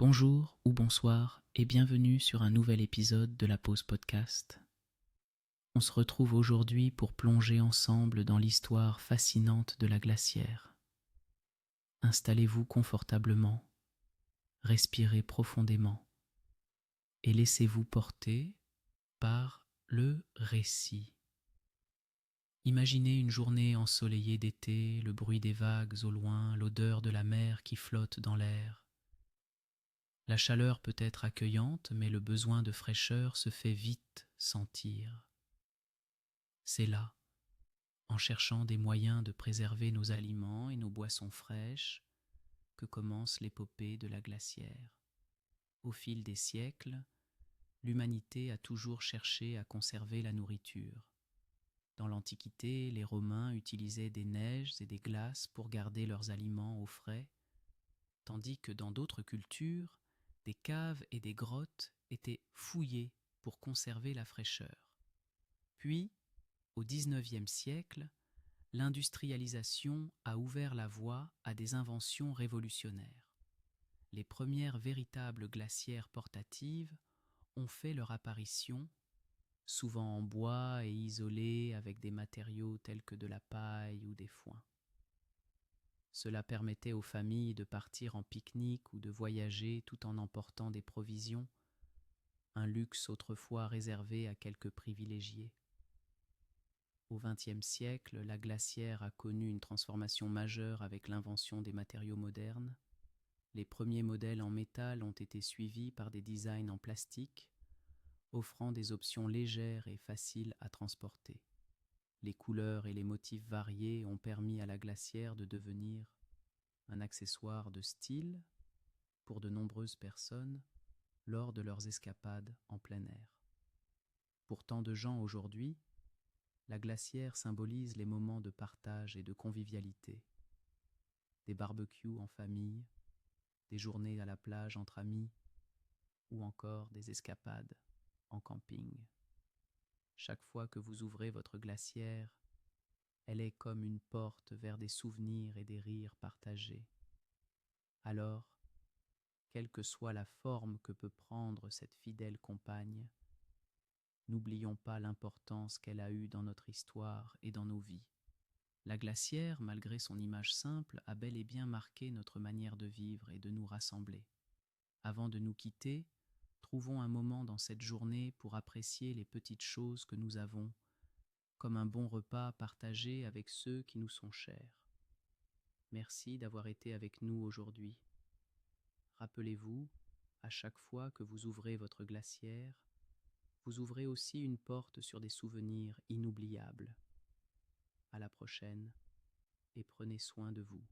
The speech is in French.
Bonjour ou bonsoir et bienvenue sur un nouvel épisode de la Pause Podcast. On se retrouve aujourd'hui pour plonger ensemble dans l'histoire fascinante de la glacière. Installez-vous confortablement, respirez profondément et laissez-vous porter par le récit. Imaginez une journée ensoleillée d'été, le bruit des vagues au loin, l'odeur de la mer qui flotte dans l'air. La chaleur peut être accueillante, mais le besoin de fraîcheur se fait vite sentir. C'est là, en cherchant des moyens de préserver nos aliments et nos boissons fraîches, que commence l'épopée de la glacière. Au fil des siècles, l'humanité a toujours cherché à conserver la nourriture. Dans l'Antiquité, les Romains utilisaient des neiges et des glaces pour garder leurs aliments au frais, tandis que dans d'autres cultures, des caves et des grottes étaient fouillées pour conserver la fraîcheur. Puis, au XIXe siècle, l'industrialisation a ouvert la voie à des inventions révolutionnaires. Les premières véritables glacières portatives ont fait leur apparition, souvent en bois et isolées avec des matériaux tels que de la paille ou des foins. Cela permettait aux familles de partir en pique-nique ou de voyager tout en emportant des provisions, un luxe autrefois réservé à quelques privilégiés. Au XXe siècle, la glacière a connu une transformation majeure avec l'invention des matériaux modernes. Les premiers modèles en métal ont été suivis par des designs en plastique, offrant des options légères et faciles à transporter. Les couleurs et les motifs variés ont permis à la glacière de devenir un accessoire de style pour de nombreuses personnes lors de leurs escapades en plein air. Pour tant de gens aujourd'hui, la glacière symbolise les moments de partage et de convivialité, des barbecues en famille, des journées à la plage entre amis ou encore des escapades en camping. Chaque fois que vous ouvrez votre glacière, elle est comme une porte vers des souvenirs et des rires partagés. Alors, quelle que soit la forme que peut prendre cette fidèle compagne, n'oublions pas l'importance qu'elle a eue dans notre histoire et dans nos vies. La glacière, malgré son image simple, a bel et bien marqué notre manière de vivre et de nous rassembler. Avant de nous quitter, trouvons un moment dans cette journée pour apprécier les petites choses que nous avons, comme un bon repas partagé avec ceux qui nous sont chers. Merci d'avoir été avec nous aujourd'hui. Rappelez-vous, à chaque fois que vous ouvrez votre glacière, vous ouvrez aussi une porte sur des souvenirs inoubliables. À la prochaine et prenez soin de vous.